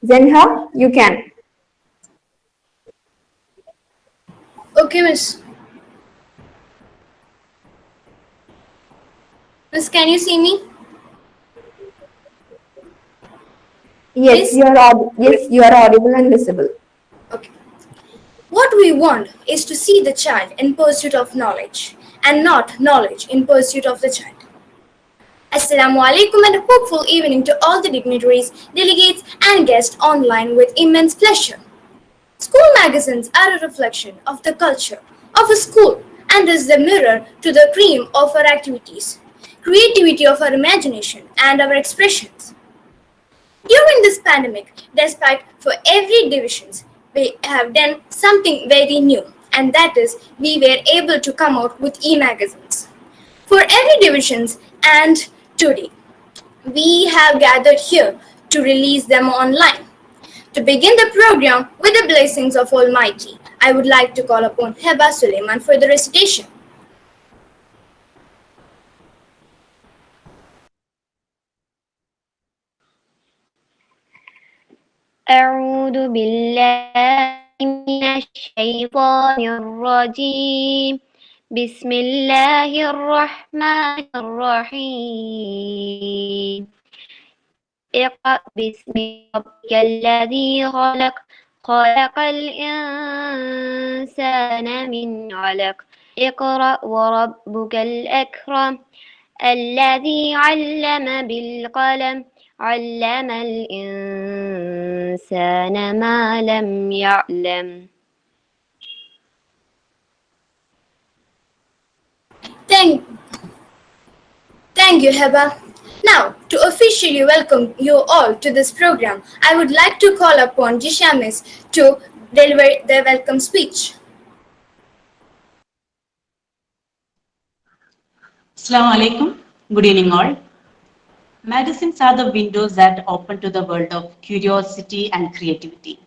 Zenha, you can. Okay, Miss. Miss, can you see me? Yes, Miss? you are audible and visible. Okay. What we want is to see the child in pursuit of knowledge and not knowledge in pursuit of the child. Assalamu alaikum and a hopeful evening to all the dignitaries, delegates, and guests online with immense pleasure. School magazines are a reflection of the culture of a school and is the mirror to the cream of our activities, creativity of our imagination, and our expressions. During this pandemic, despite for every divisions, we have done something very new, and that is we were able to come out with e-magazines. For every divisions and today, we have gathered here to release them online. To begin the program with the blessings of Almighty, I would like to call upon Heba Suleiman for the recitation. أعوذ بالله من الشيطان الرجيم بسم الله الرحمن الرحيم اقرأ باسم ربك الذي خلق خلق الإنسان من علق اقرأ وربك الأكرم الذي علم بالقلم علم الإنسان ما لم يعلم. Thank, thank you, Heba. Now, to officially welcome you all to this program, I would like to call upon Jishamis to deliver the welcome speech. Assalamu alaikum. Good evening, all. Magazines are the windows that open to the world of curiosity and creativity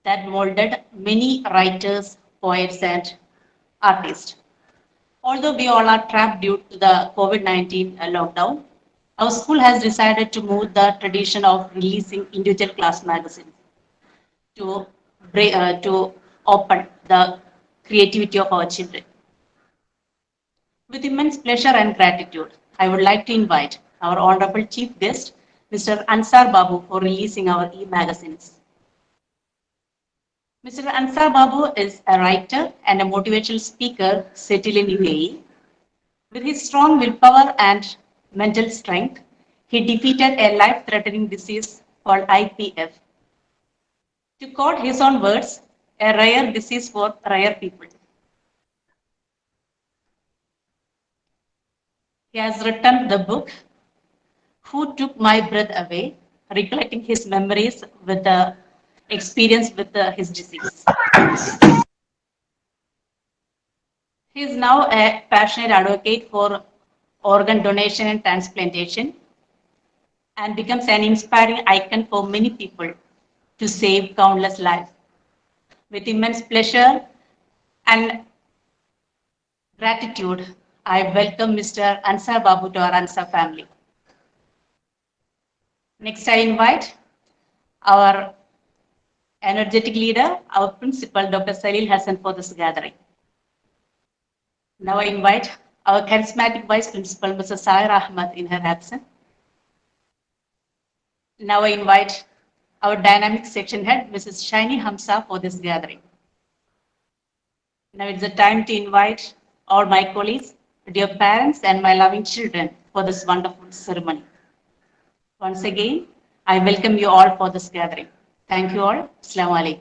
that molded many writers, poets, and artists. Although we all are trapped due to the COVID-19 lockdown, our school has decided to move the tradition of releasing individual class magazines to, to open the creativity of our children. With immense pleasure and gratitude, I would like to invite our Honorable Chief Guest, Mr. Ansar Babu, for releasing our e-magazines. Mr. Ansar Babu is a writer and a motivational speaker settled in UAE. With his strong willpower and mental strength, he defeated a life-threatening disease called IPF. To quote his own words, a rare disease for rare people. He has written the book, Who Took My Breath Away, recollecting his memories with the experience with his disease. He is now a passionate advocate for organ donation and transplantation and becomes an inspiring icon for many people to save countless lives. With immense pleasure and gratitude, I welcome Mr. Ansar Babu to our Ansar family. Next, I invite our energetic leader, our principal, Dr. Salil Hassan, for this gathering. Now I invite our charismatic vice principal, Mrs. Sair Ahmad, in her absence. Now I invite our dynamic section head, Mrs. Shaini Hamza, for this gathering. Now it's the time to invite all my colleagues, dear parents, and my loving children for this wonderful ceremony. Once again, I welcome you all for this gathering. Thank you all. Assalamu alaikum.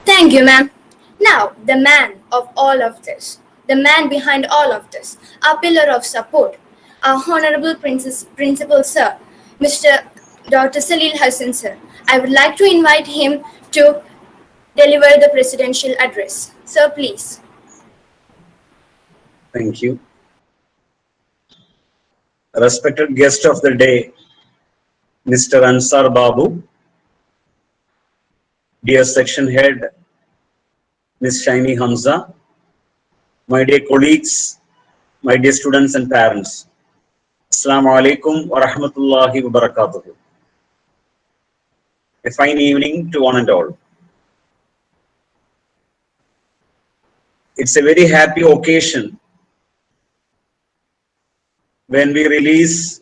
Thank you, ma'am. Now, the man of all of this, the man behind all of this, our pillar of support, our Honorable Principal Sir, Mr. Dr. Salil Hassan Sir. I would like to invite him to deliver the presidential address. Sir, please. Thank you. Respected guest of the day, Mr. Ansar Babu, dear section head, Ms. Shaini Hamza, my dear colleagues, my dear students and parents. Assalamu alaikum wa rahmatullahi wa barakatuh. A fine evening to one and all. It's a very happy occasion when we release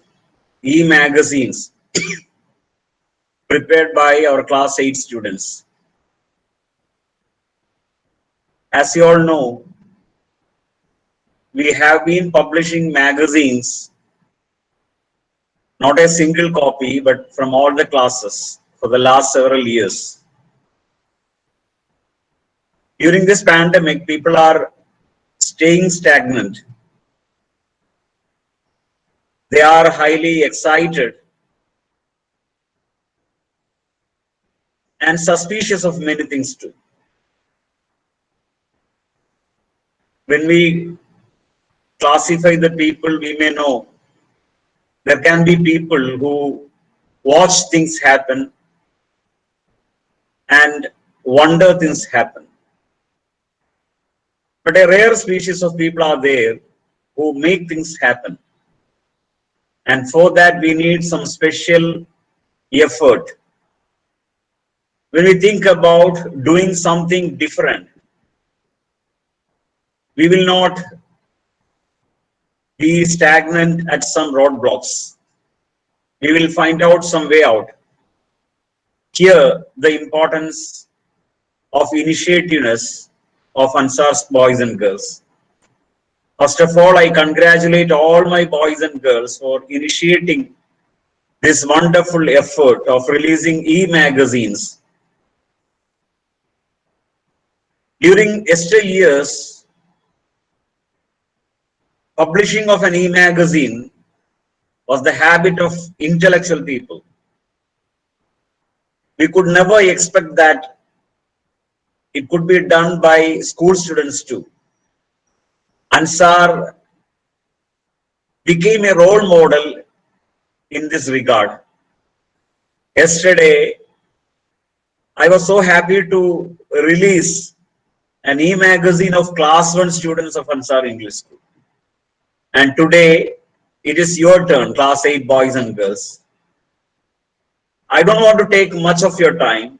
e-magazines prepared by our class 8 students. As you all know, we have been publishing magazines, not a single copy, but from all the classes for the last several years. During this pandemic, people are staying stagnant. They are highly excited and suspicious of many things too. When we classify the people, we may know there can be people who watch things happen and wonder things happen. But a rare species of people are there who make things happen. And for that, we need some special effort. When we think about doing something different, we will not be stagnant at some roadblocks. We will find out some way out. Here, the importance of initiativeness of Ansar's boys and girls. First of all, I congratulate all my boys and girls for initiating this wonderful effort of releasing e-magazines. During yesteryears, publishing of an e-magazine was the habit of intellectual people. We could never expect that it could be done by school students too. Ansar became a role model in this regard. Yesterday, I was so happy to release an e-magazine of class 1 students of Ansar English School. And today, it is your turn, class 8 boys and girls. I don't want to take much of your time,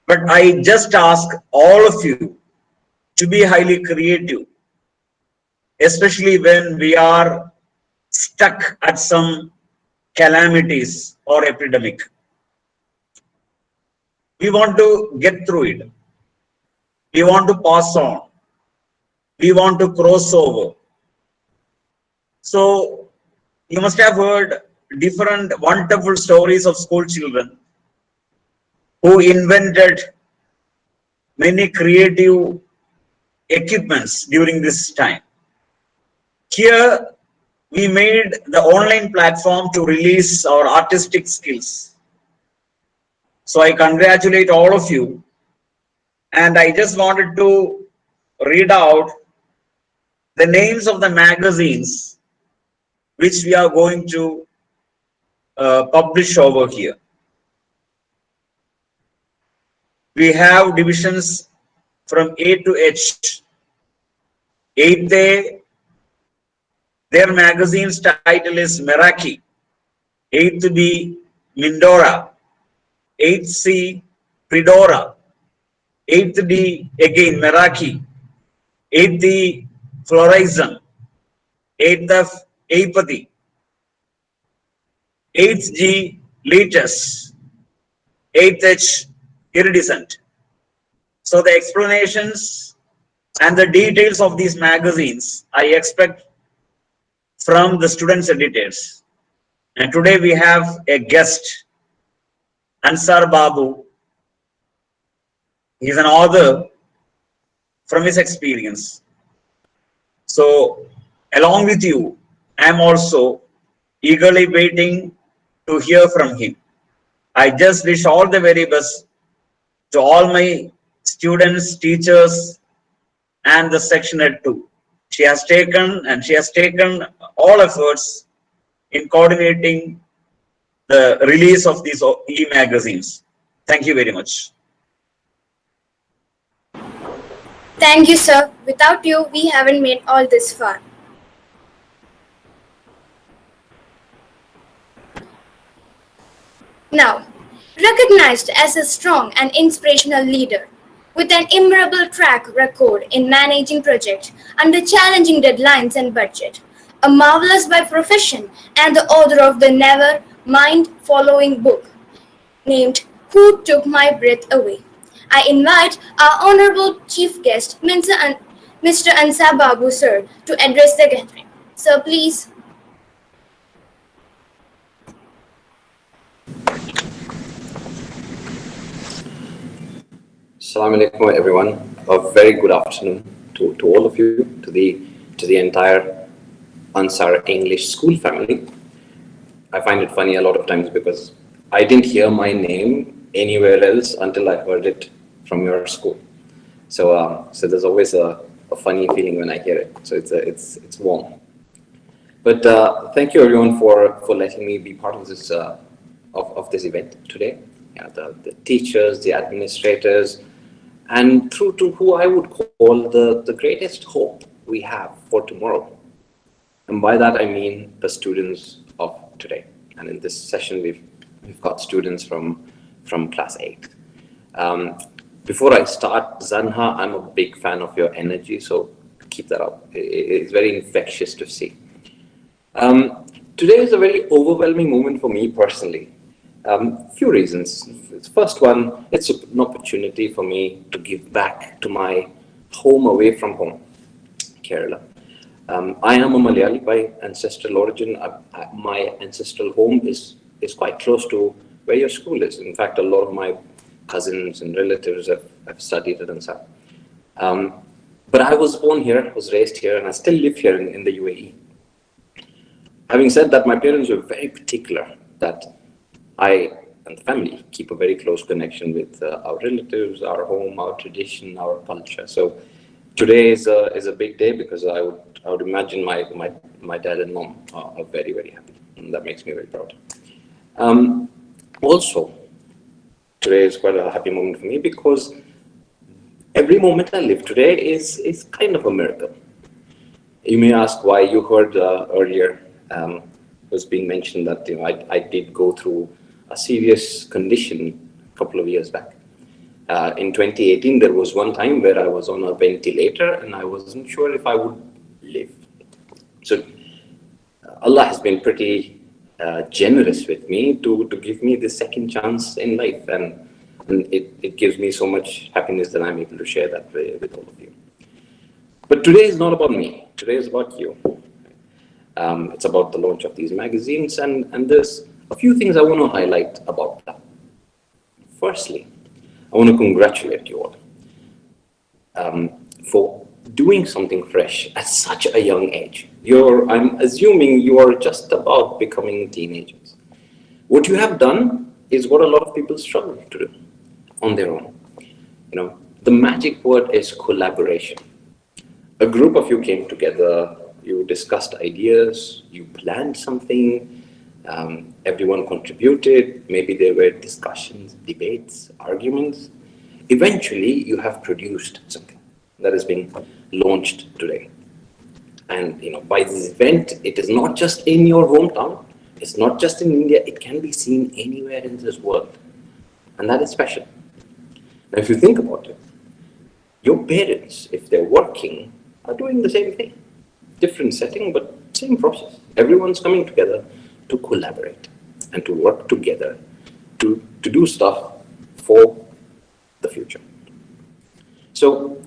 but I just ask all of you to be highly creative, especially when we are stuck at some calamities or epidemic. We want to get through it. We want to pass on. We want to cross over. So you must have heard different wonderful stories of school children who invented many creative equipments during this time. Here, we made the online platform to release our artistic skills. So I congratulate all of you. And I just wanted to read out the names of the magazines which we are going to publish over here. We have divisions from A to H. 8th A, their magazine's title is Meraki. 8th B, Mindora. 8th C, Pridora. 8th D, again Meraki. 8th E, Florizon. 8th F, Apathy. 8th G, Letus. 8th H, Iridescent. So the explanations and the details of these magazines I expect from the students' editors. And today we have a guest, Ansar Babu. He is an author from his experience. So along with you, I am also eagerly waiting to hear from him. I just wish all the very best to all my students, teachers, and the section head too. She has taken all efforts in coordinating the release of these e-magazines. Thank you very much. Thank you, sir. Without you, we haven't made all this far. Now, recognized as a strong and inspirational leader, with an admirable track record in managing projects under challenging deadlines and budget, a marvelous by profession and the author of the Never Mind following book, named Who Took My Breath Away. I invite our honorable chief guest, Mr. Ansa Babu, sir, to address the gathering. Sir, please. Assalamu alaikum, everyone. A very good afternoon to all of you, to the entire Ansar English school family. I find it funny a lot of times because I didn't hear my name anywhere else until I heard it from your school. So there's always a funny feeling when I hear it. So it's warm. But thank you everyone for letting me be part of this of this event today. The teachers, the administrators, and through to who I would call the greatest hope we have for tomorrow. And by that I mean the students of today. And in this session we've got students from class 8. Before I start, Zanha, I'm a big fan of your energy, so keep that up. It's very infectious to see. Today is a very overwhelming moment for me personally. Few reasons. First one, it's an opportunity for me to give back to my home away from home, Kerala. I am a Malayali by ancestral origin. My ancestral home is quite close to where your school is. In fact, a lot of my cousins and relatives have studied at Ansar. But I was born here, was raised here, and I still live here in the UAE. Having said that, my parents were very particular that I and the family keep a very close connection with our relatives, our home, our tradition, our culture. So today is a big day because I would imagine my dad and mom are very, very happy, and that makes me very proud. Also, today is quite a happy moment for me because every moment I live today is kind of a miracle. You may ask why. You heard earlier was being mentioned that I did go through a serious condition a couple of years back. In 2018, there was one time where I was on a ventilator and I wasn't sure if I would live. So Allah has been pretty generous with me to give me the second chance in life, and it gives me so much happiness that I'm able to share that with all of you. But today is not about me. Today is about you. It's about the launch of these magazines, and there's a few things I want to highlight about that. Firstly, I want to congratulate you all for doing something fresh at such a young age. I'm assuming you are just about becoming teenagers. What you have done is what a lot of people struggle to do on their own. The magic word is collaboration. A group of you came together, you discussed ideas, you planned something, everyone contributed, maybe there were discussions, debates, arguments. Eventually, you have produced something that is being launched today. And by this event, it is not just in your hometown, it's not just in India, it can be seen anywhere in this world. And that is special. Now, if you think about it, your parents, if they're working, are doing the same thing. Different setting, but same process. Everyone's coming together to collaborate and to work together to do stuff for the future. So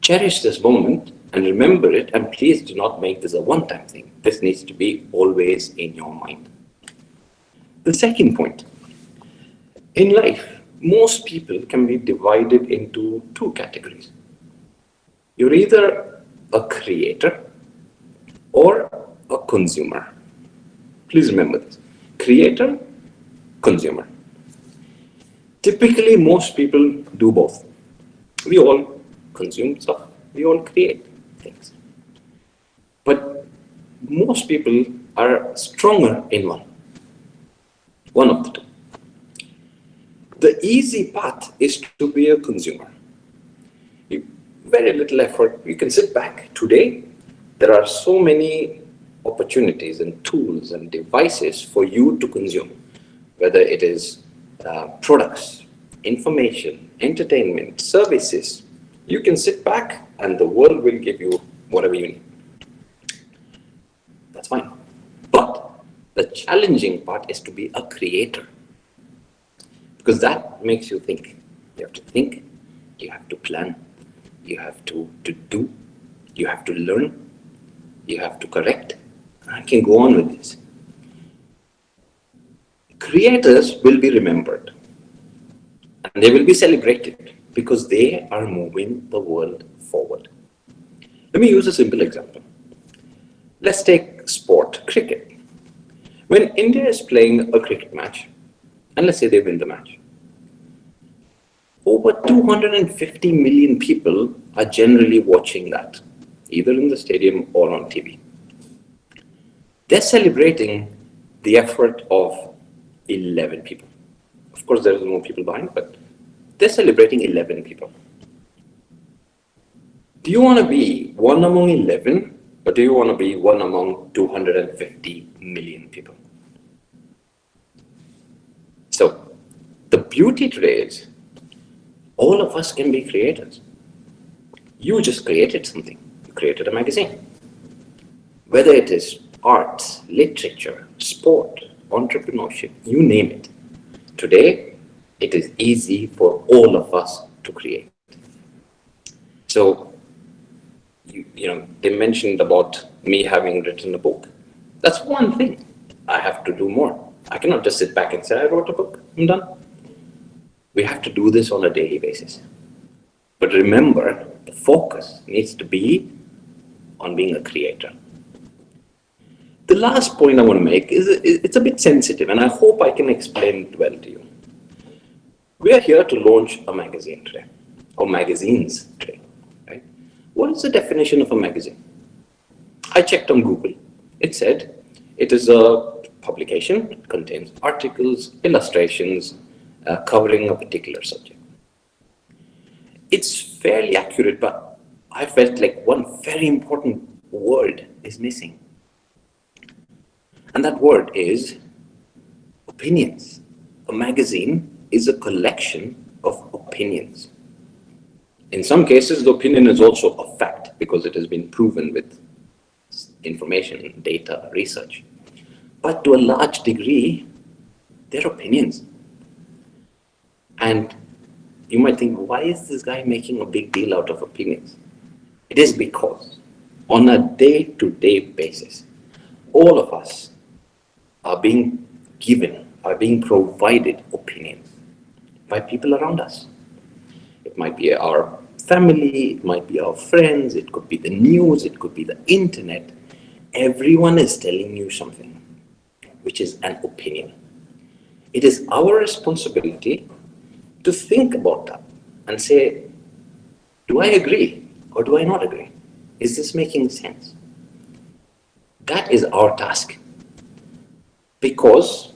cherish this moment and remember it, and please do not make this a one-time thing. This needs to be always in your mind. The second point, in life, most people can be divided into two categories. You're either a creator or a consumer. Please remember this. Creator, consumer. Typically, most people do both. We all consume stuff. We all create things. But most people are stronger in one of the two. The easy path is to be a consumer. Very little effort. You can sit back. Today, there are so many opportunities and tools and devices for you to consume. whether it is products, information, entertainment, services. You can sit back and the world will give you whatever you need. That's fine. But the challenging part is to be a creator, because that makes you think. You have to think, you have to plan, you have to do, you have to learn, you have to correct. I can go on with this. Creators will be remembered and they will be celebrated because they are moving the world forward. Let me use a simple example. Let's take sport, cricket. When India is playing a cricket match, and let's say they win the match, over 250 million people are generally watching that, either in the stadium or on TV. They're celebrating the effort of 11 people. Of course, there are more people behind, but they're celebrating 11 people. Do you want to be one among 11, or do you want to be one among 250 million people? So, the beauty today is, all of us can be creators. You just created something. You created a magazine. Whether it is arts, literature, sport, entrepreneurship, you name it. Today, it is easy for all of us to create. So, they mentioned about me having written a book. That's one thing. I have to do more. I cannot just sit back and say, I wrote a book, I'm done. We have to do this on a daily basis. But remember, the focus needs to be on being a creator. The last point I want to make is it's a bit sensitive, and I hope I can explain it well to you. We are here to launch a magazine today, or magazines today, right? What is the definition of a magazine? I checked on Google. It said it is a publication. It contains articles, illustrations, covering a particular subject. It's fairly accurate, but I felt like one very important word is missing. And that word is opinions. A magazine is a collection of opinions. In some cases, the opinion is also a fact because it has been proven with information, data, research. But to a large degree, they're opinions. And you might think, why is this guy making a big deal out of opinions? It is because on a day-to-day basis, all of us are being provided opinions by people around us. It might be our family, it might be our friends, it could be the news, it could be the internet. Everyone is telling you something, which is an opinion. It is our responsibility to think about that and say, do I agree or do I not agree? Is this making sense? That is our task. Because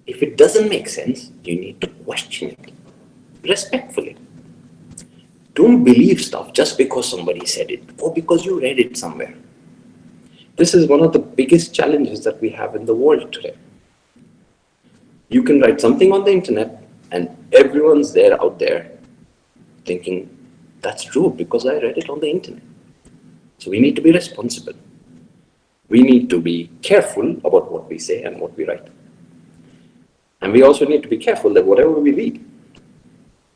if it doesn't make sense, you need to question it respectfully. Don't believe stuff just because somebody said it or because you read it somewhere. This is one of the biggest challenges that we have in the world today. You can write something on the internet and everyone's there out there thinking, that's true because I read it on the internet. So we need to be responsible. We need to be careful about what we say and what we write. And we also need to be careful that whatever we read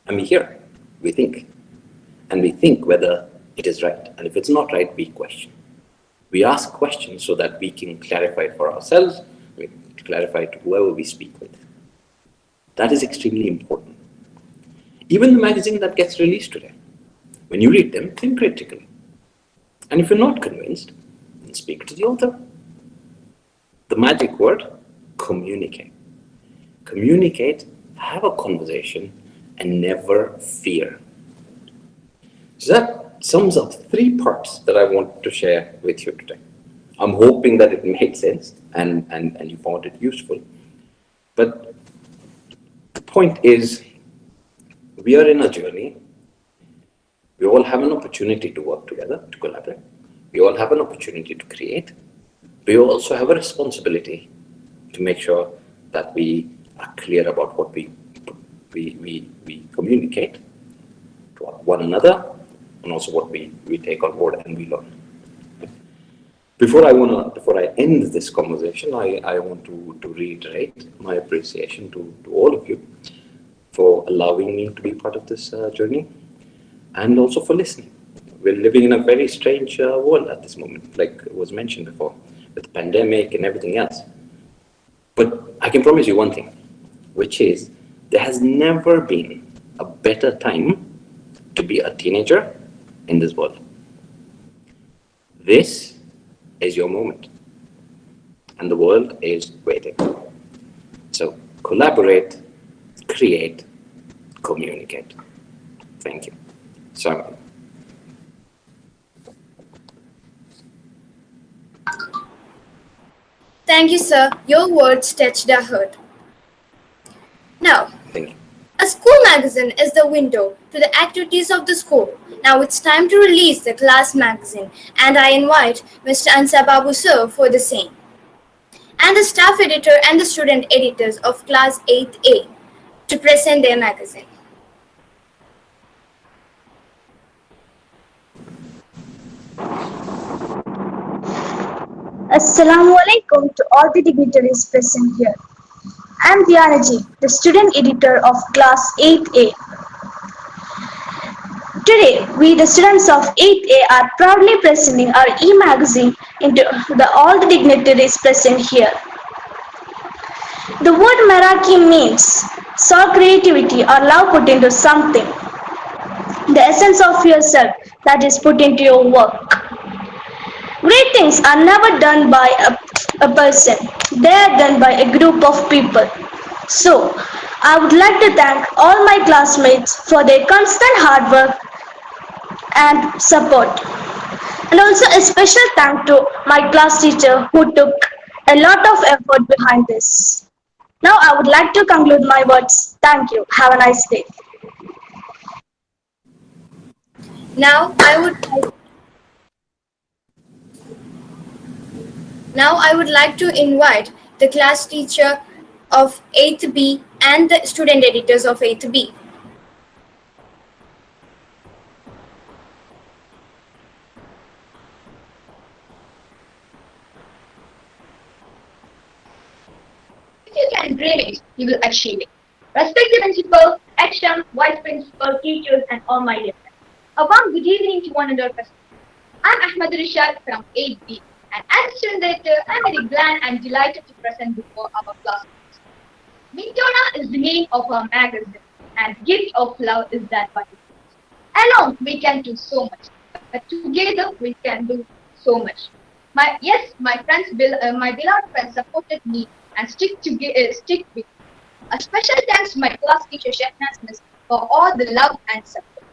and we hear, we think. And we think whether it is right. And if it's not right, we question. We ask questions so that we can clarify it for ourselves, we clarify it to whoever we speak with. That is extremely important. Even the magazine that gets released today, when you read them, think critically. And if you're not convinced, then speak to the author. The magic word, communicate. Communicate, have a conversation, and never fear. So that sums up 3 parts that I want to share with you today. I'm hoping that it made sense and you found it useful. But the point is, we are in a journey. We all have an opportunity to work together, to collaborate. We all have an opportunity to create. We also have a responsibility to make sure that we are clear about what we communicate to one another, and also what we take on board and we learn. Before I end this conversation, I want to reiterate my appreciation to all of you for allowing me to be part of this journey, and also for listening. We're living in a very strange world at this moment, like was mentioned before, with the pandemic and everything else. But I can promise you one thing, which is there has never been a better time to be a teenager in this world. This is your moment, and the world is waiting. So collaborate, create, communicate. Thank you. Sorry. Thank you, sir. Your words touched our heart. Now, Thank you. a school magazine is the window to the activities of the school. Now it's time to release the class magazine, and I invite Mr. Ansar Babu sir for the same, and the staff editor and the student editors of class 8A to present their magazine. Assalamu alaikum to all the dignitaries present here. I am Dianaji, the student editor of class 8A. Today, we the students of 8A are proudly presenting our e-magazine into all the dignitaries present here. The word Meraki means saw creativity or love put into something. The essence of yourself that is put into your work. Great things are never done by a person. They are done by a group of people. So, I would like to thank all my classmates for their constant hard work and support. And also a special thank to my class teacher who took a lot of effort behind this. Now I would like to conclude my words. Thank you. Have a nice day. Now I would like to invite the class teacher of 8th B and the student editors of 8th B. If you can dream it, you will achieve it. Respected principal, action, vice principal, teachers, and all my dear friends. A warm good evening to one another. I'm Ahmed Rishad from 8B, and as a student editor, I'm very glad and delighted to present before our classmates. Mintona is the name of our magazine, and gift of love is that by it. Alone, we can do so much, but together we can do so much. My beloved friends supported me and stick with me. A special thanks to my class teacher Shehnaz Miss for all the love and support.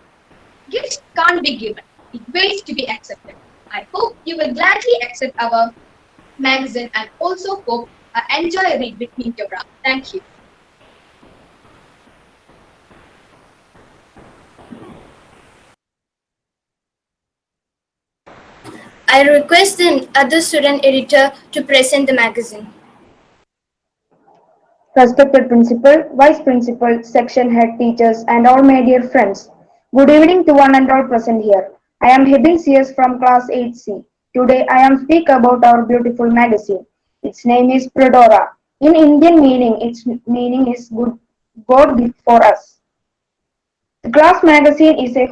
Gifts can't be given; it waits to be accepted. I hope you will gladly accept our magazine and also hope enjoy a read with Mintona. Thank you. I request the other student editor to present the magazine. Respected principal, vice principal, section head teachers, and all my dear friends. Good evening to one and all present here. I am Hebin CS from class 8C. Today I am speak about our beautiful magazine. Its name is Prodora. In Indian meaning, its meaning is good God gift for us. The class magazine is a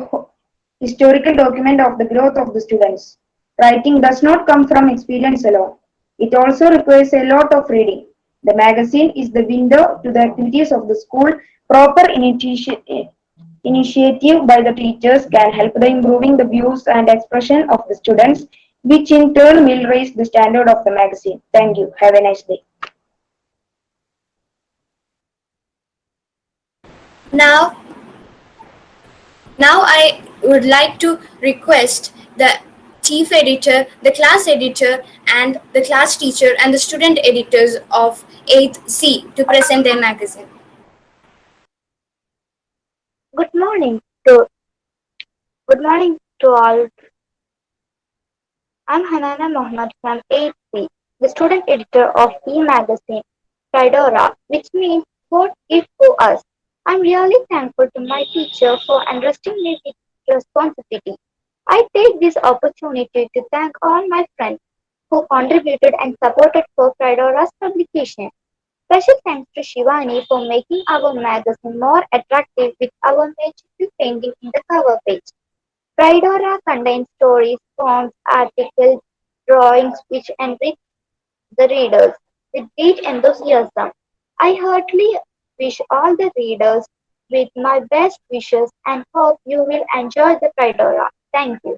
historical document of the growth of the students. Writing does not come from experience alone. It also requires a lot of reading. The magazine is the window to the activities of the school. Proper initiative by the teachers can help the improving the views and expression of the students, which in turn will raise the standard of the magazine. Thank you. Have a nice day. Now I would like to request the chief editor, the class editor, and the class teacher and the student editors of 8th C to present their magazine. Good morning to all. I'm Hanana Mohammed from 8C, the student editor of e-magazine. Fedora, which means what if to us. I'm really thankful to my teacher for entrusting me with responsibility. I take this opportunity to thank all my friends who contributed and supported for Fedora's publication. Special thanks to Shivani for making our magazine more attractive with our magical painting in the cover page. Fedora contains stories, poems, articles, drawings which enrich the readers with great enthusiasm. I heartily wish all the readers with my best wishes and hope you will enjoy the Fedora. Thank you.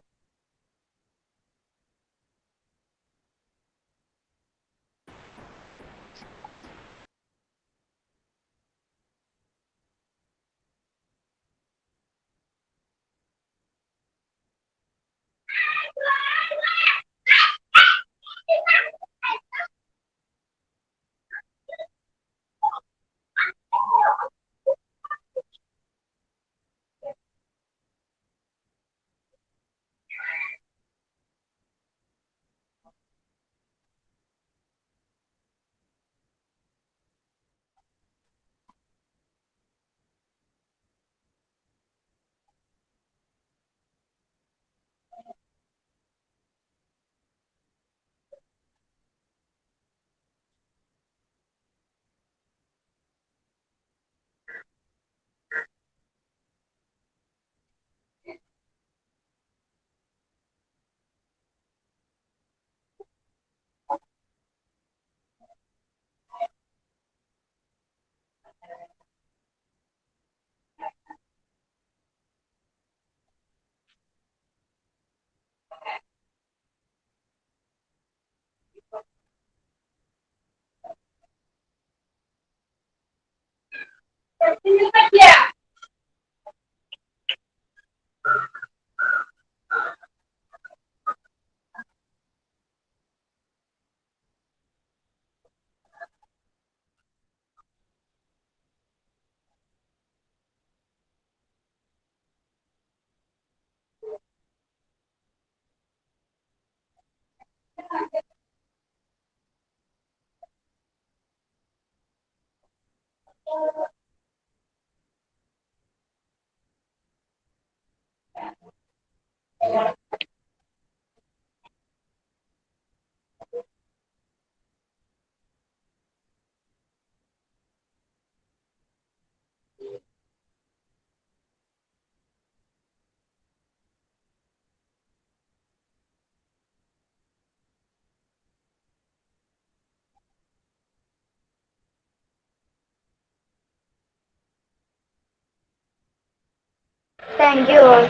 Thank you all.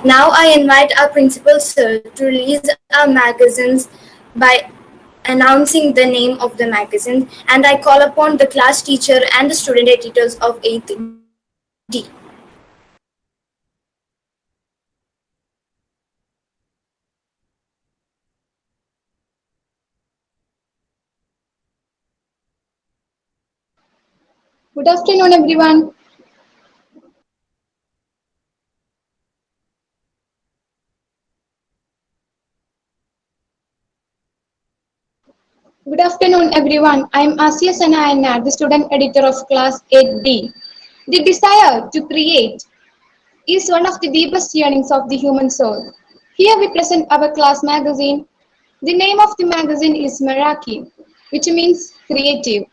Now I invite our principal sir to release our magazines by announcing the name of the magazine, and I call upon the class teacher and the student editors of 8th D. Good afternoon, everyone. Good afternoon, everyone. I am Asiya Sana Anna, the student editor of Class 8D. The desire to create is one of the deepest yearnings of the human soul. Here we present our class magazine. The name of the magazine is Meraki, which means creative.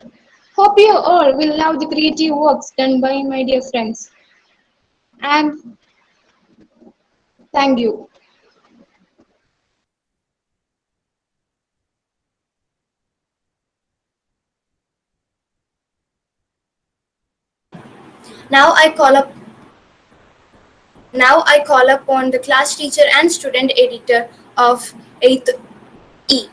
Hope you all will love the creative works done by my dear friends. And thank you. Now I call upon the class teacher and student editor of 8th E.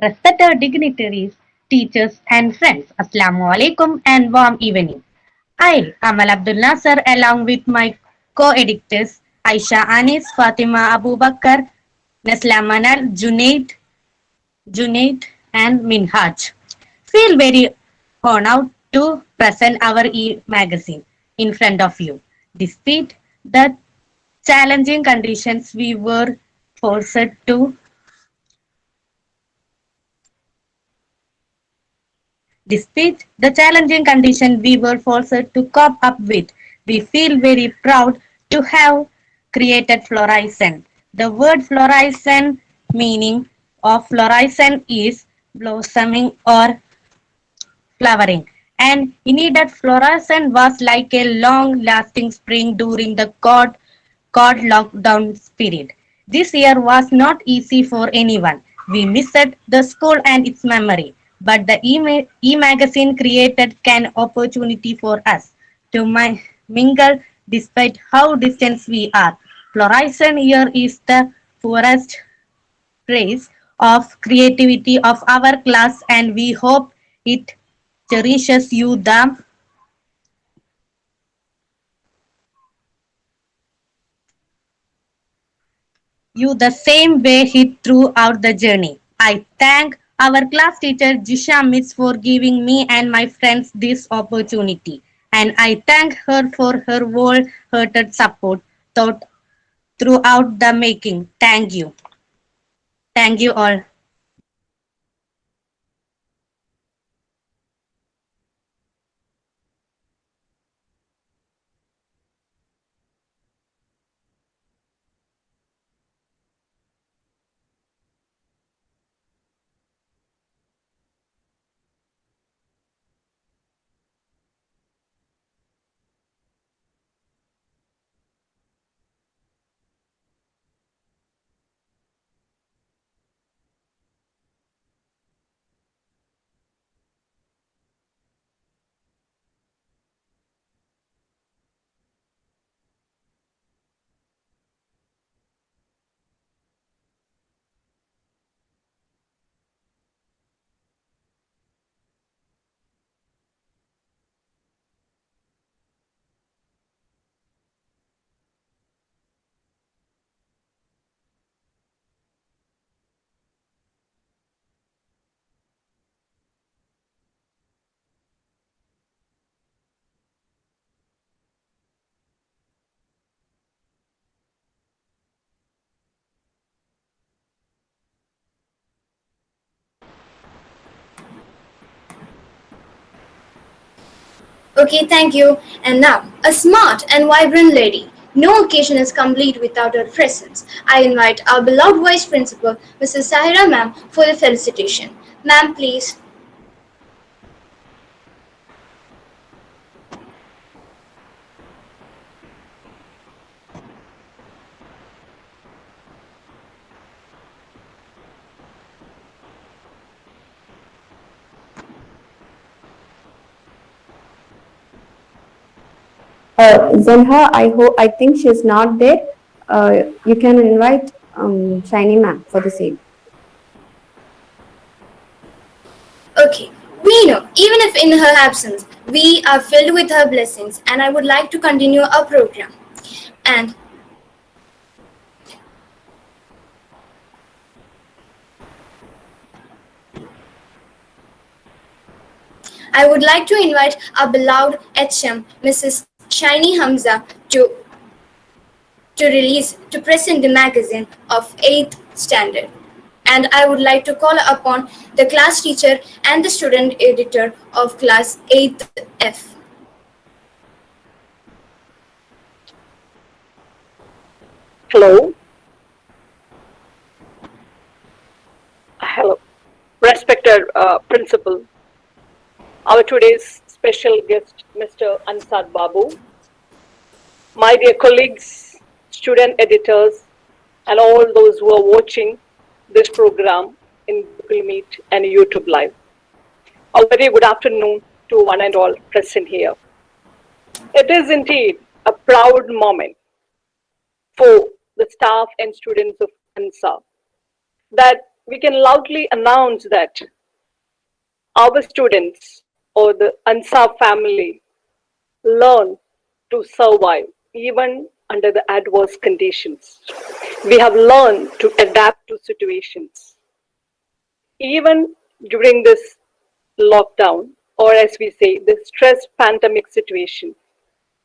Respected dignitaries, teachers and friends, Assalamu alaikum and warm evening. I, Amal Abdul Nasser, along with my co-editors Aisha Anis, Fatima Abu Bakr, Nasla Manal, Junaid and Minhaj, feel very honored to present our e-magazine in front of you. Despite the challenging conditions we were forced to Despite the challenging conditions we were forced to cope up with, we feel very proud to have created Florisant. The word Florisant meaning of Florisant is blossoming or flowering. And Inedad Florisant was like a long-lasting spring during the God lockdown period. This year was not easy for anyone. We missed the school and its memory, but the e-magazine created an opportunity for us to mingle despite how distant we are. Florisant year is the forest praise of creativity of our class and we hope it cherishes you the same way it throughout the journey. I thank our class teacher Jisha Miss for giving me and my friends this opportunity. And I thank her for her wholehearted support throughout the making. Thank you. Thank you all. Okay, thank you. And now, a smart and vibrant lady. No occasion is complete without her presence. I invite our beloved Vice Principal, Mrs. Sahira Ma'am, for the felicitation. Ma'am, please. Zalha, I think she's not there. You can invite Shiny ma'am for the same. Okay, we know, even if in her absence, we are filled with her blessings, and I would like to continue our program. And I would like to invite our beloved HM, Mrs. Shiny Hamza, to present the magazine of 8th standard. And I would like to call upon the class teacher and the student editor of class 8th F. Hello. Hello. Respected principal, our today's special guest, Mr. Ansar Babu, my dear colleagues, student editors, and all those who are watching this program in Google Meet and YouTube Live. A very good afternoon to one and all present here. It is indeed a proud moment for the staff and students of Ansar that we can loudly announce that our students or the Ansar family learn to survive even under the adverse conditions. We have learned to adapt to situations. Even during this lockdown, or as we say, the stress pandemic situation,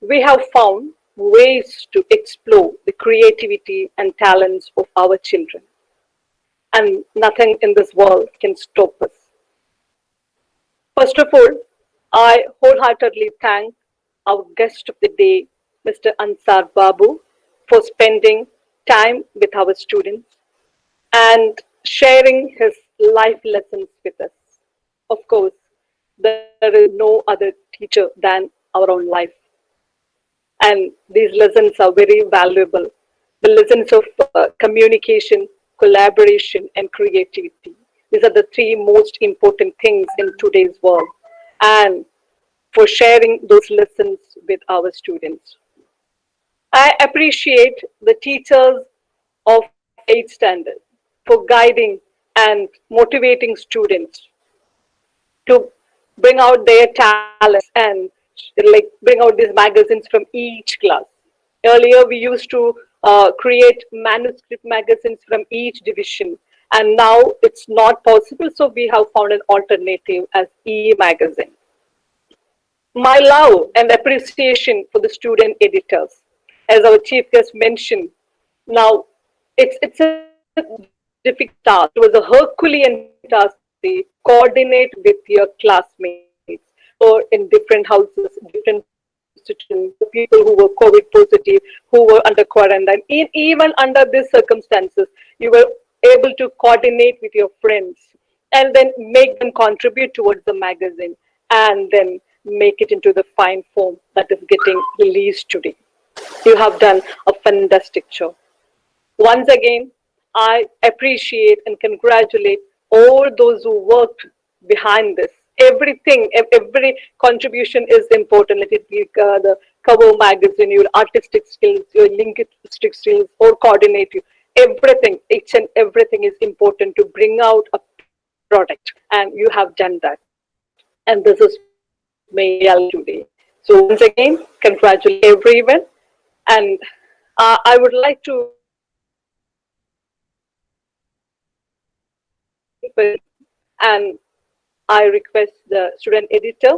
we have found ways to explore the creativity and talents of our children. And nothing in this world can stop us. First of all, I wholeheartedly thank our guest of the day, Mr. Ansar Babu, for spending time with our students and sharing his life lessons with us. Of course, there is no other teacher than our own life. And these lessons are very valuable. The lessons of communication, collaboration, and creativity. These are the three most important things in today's world. And for sharing those lessons with our students. I appreciate the teachers of 8th standard for guiding and motivating students to bring out their talents and like bring out these magazines from each class. Earlier, we used to create manuscript magazines from each division, and now it's not possible, so we have found an alternative as e-magazine. My love and appreciation for the student editors, as our chief guest mentioned. Now, it's a difficult task. It was a Herculean task to coordinate with your classmates or in different houses, different institutions, people who were COVID positive, who were under quarantine. Even under these circumstances, you were able to coordinate with your friends and then make them contribute towards the magazine and then make it into the fine form that is getting released today. You have done a fantastic job. Once again, I appreciate and congratulate all those who worked behind this. Everything, every contribution is important. Let it be the cover magazine, your artistic skills, your linguistic skills, or coordinative. Everything, each and everything is important to bring out a product, and you have done that. And this is made reality today. So once again, congratulate everyone. And I would like to and I request the student editor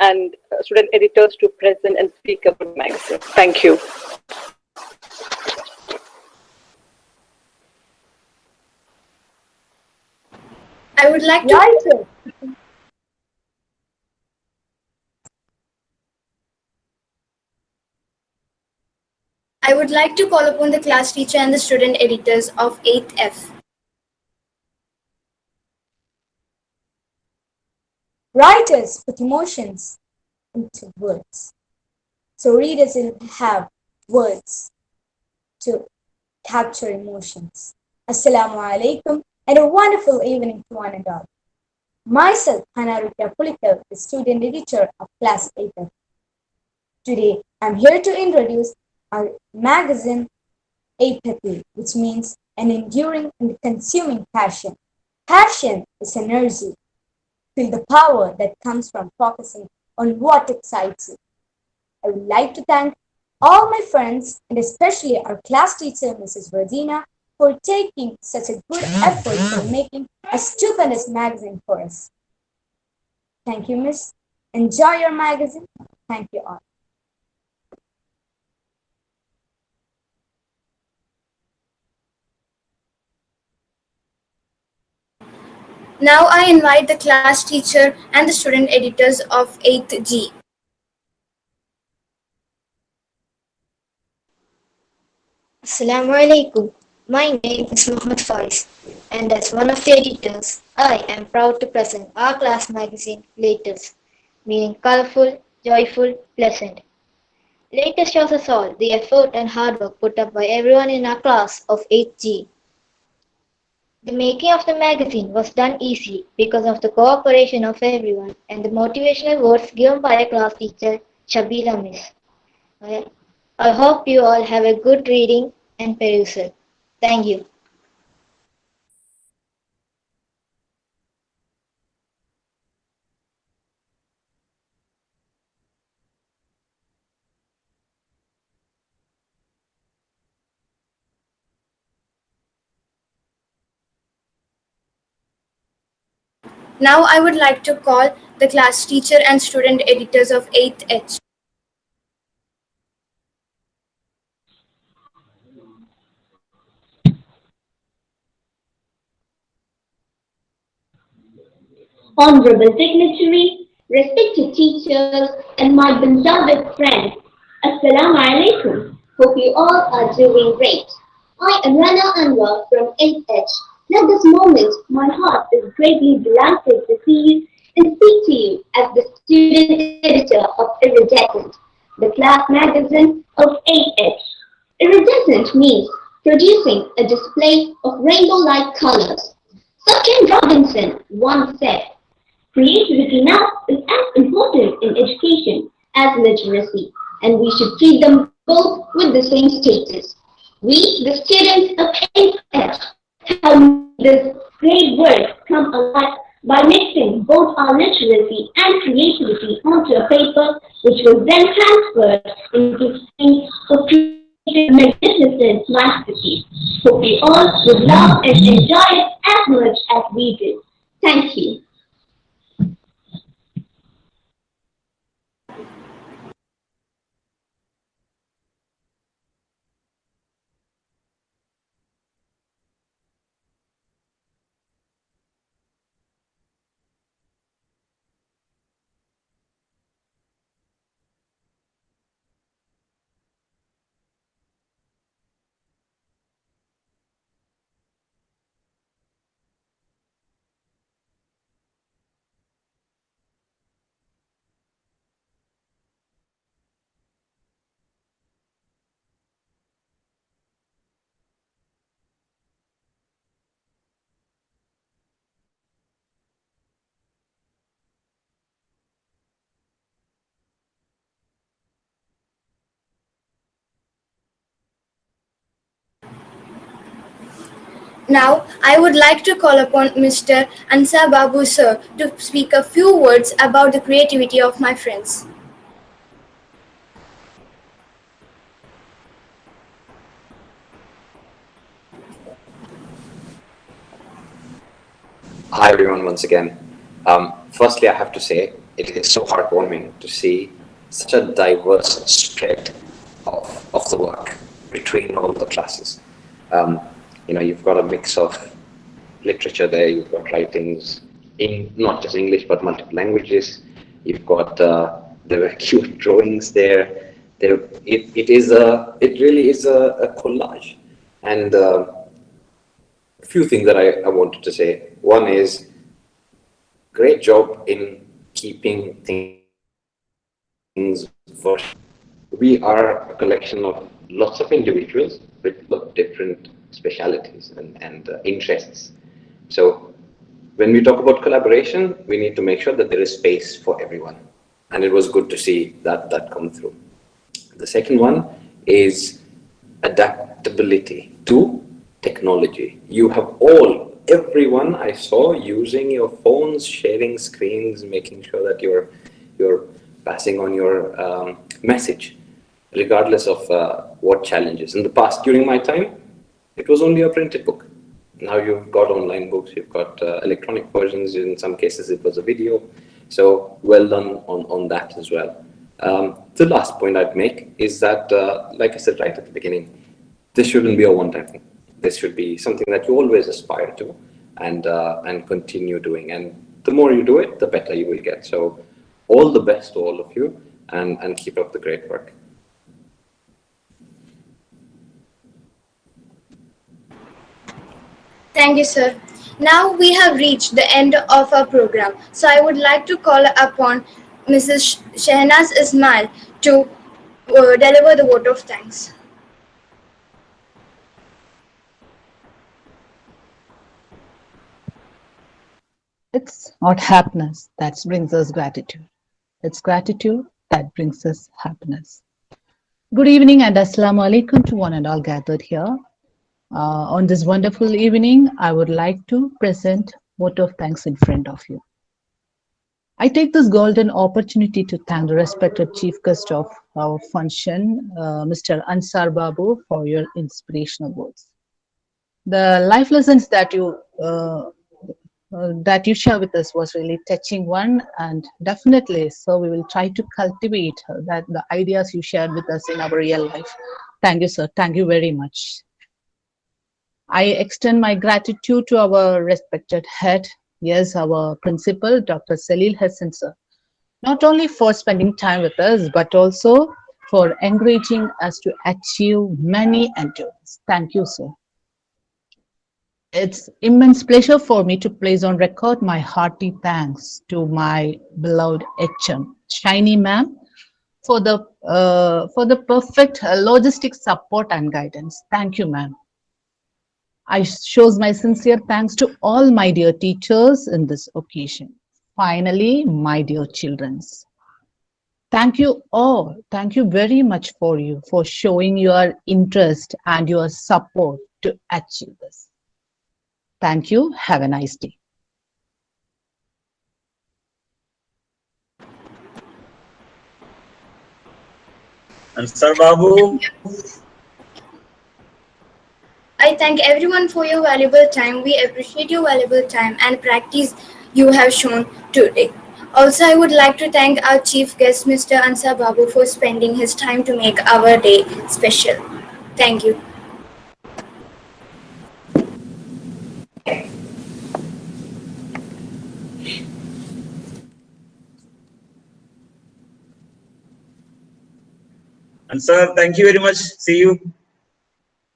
and student editors to present and speak about the magazine. Thank you. I would like to I would like to call upon the class teacher and the student editors of 8th F. Writers put emotions into words. So readers will have words to capture emotions. Assalamu alaikum and a wonderful evening to one and all. Myself, Hanarutya Pulikal, the student editor of Class 8F. Today, I'm here to introduce our magazine, Apathy, which means an enduring and consuming passion. Passion is energy. Feel the power that comes from focusing on what excites you. I would like to thank all my friends and especially our class teacher, Mrs. Verdina, for taking such a good effort for making a stupendous magazine for us. Thank you, Miss. Enjoy your magazine. Thank you all. Now I invite the class teacher and the student editors of 8th G. Assalamu alaikum. My name is Muhammad Faiz, and as one of the editors, I am proud to present our class magazine, Latest, meaning colorful, joyful, pleasant. Latest shows us all the effort and hard work put up by everyone in our class of 8G. The making of the magazine was done easy because of the cooperation of everyone and the motivational words given by our class teacher, Shabila Miss. I hope you all have a good reading and perusal. Thank you. Now I would like to call the class teacher and student editors of 8th H. honorable dignitary, respected teachers, and my beloved friends. Assalamu alaikum. Hope you all are doing great. I am Rana Anwar from 8H. At this moment, my heart is greatly delighted to see you and speak to you as the student editor of Iridescent, the class magazine of 8H. Iridescent means producing a display of rainbow-like colors. Sir Ken Robinson once said, creativity now is as important in education as literacy, and we should treat them both with the same status. We, the students of 8H, have made this great work come alive by mixing both our literacy and creativity onto a paper, which was then transferred into screen for creating a magnificent masterpiece. Hope we all would love and enjoy it as much as we did. Thank you. Now, I would like to call upon Mr. Ansar Babu sir to speak a few words about the creativity of my friends. Hi everyone once again. Firstly, I have to say it is so heartwarming to see such a diverse spread of the work between all the classes. You've got a mix of literature there, you've got writings in not just English but multiple languages, you've got there were cute drawings there. It really is a collage. And a few things that I wanted to say. One is great job in keeping things first. We are a collection of lots of individuals with different specialities and interests. So when we talk about collaboration, we need to make sure that there is space for everyone. And it was good to see that come through. The second one is adaptability to technology. You have everyone I saw using your phones, sharing screens, making sure that you're passing on your message, regardless of what challenges. In the past, during my time, it was only a printed book. Now you've got online books, you've got electronic versions. In some cases, it was a video. So well done on that as well. The last point I'd make is that, like I said right at the beginning, this shouldn't be a one-time thing. This should be something that you always aspire to and continue doing. And the more you do it, the better you will get. So all the best to all of you and keep up the great work. Thank you, sir. Now we have reached the end of our program. So I would like to call upon Mrs. Shehnaz Ismail to deliver the vote of thanks. It's not happiness that brings us gratitude. It's gratitude that brings us happiness. Good evening and Assalamu alaikum to one and all gathered here. On this wonderful evening, I would like to present vote of thanks in front of you. I take this golden opportunity to thank the respected chief guest of our function, Mr. Ansar Babu, for your inspirational words. The life lessons that you share with us was really touching one, and definitely so we will try to cultivate the ideas you shared with us in our real life. Thank you, sir. Thank you very much. I extend my gratitude to our respected head, Yes, our principal, Dr. Salil Hassan sir, not only for spending time with us, but also for encouraging us to achieve many endurance. Thank you, sir. It's immense pleasure for me to place on record my hearty thanks to my beloved HM, Shiny ma'am, for the perfect logistic support and guidance. Thank you, ma'am. I shows my sincere thanks to all my dear teachers in this occasion. Finally, my dear childrens. Thank you all. Thank you very much for showing your interest and your support to achieve this. Thank you. Have a nice day. And Sir Babu, I thank everyone for your valuable time. We appreciate your valuable time and practice you have shown today. Also, I would like to thank our chief guest, Mr. Ansar Babu, for spending his time to make our day special. Thank you. and sir, thank you very much. See you.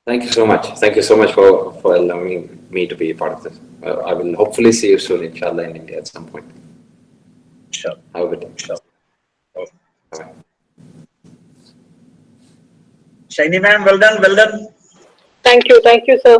Thank you so much. Thank you so much for allowing me to be a part of this. I will hopefully see you soon, inshallah, in India at some point. Sure. Have a good day. Sure. Okay. Bye-bye. Shiny ma'am, well done, well done. Thank you, sir.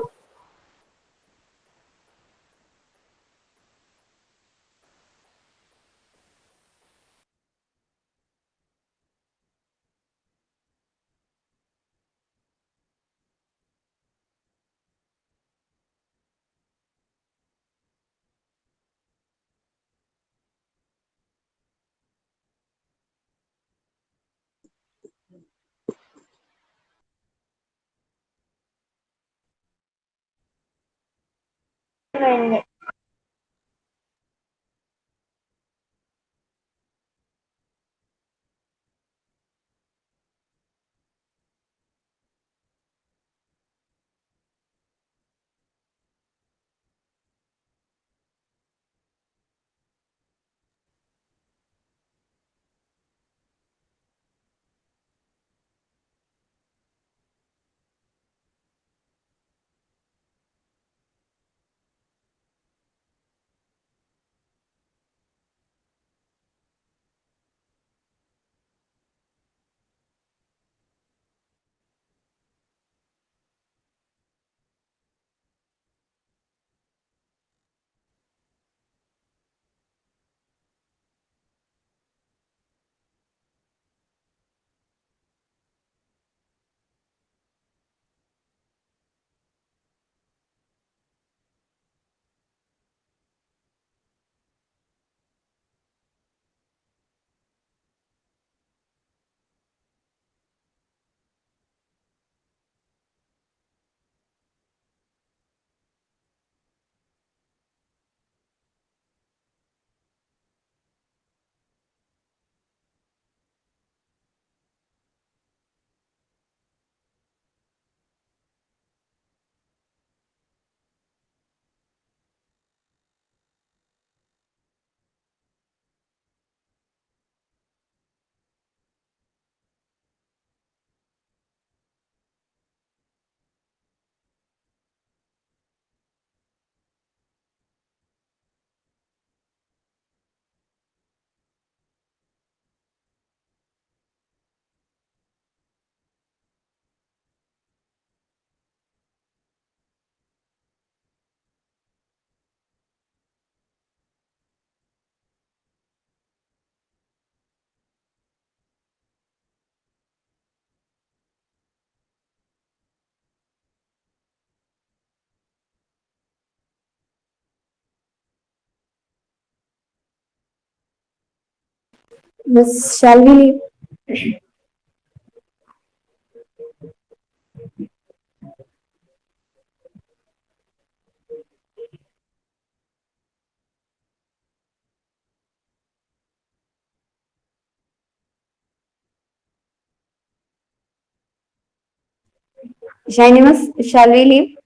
Miss, shall we leave? Shiny Miss, shall we leave?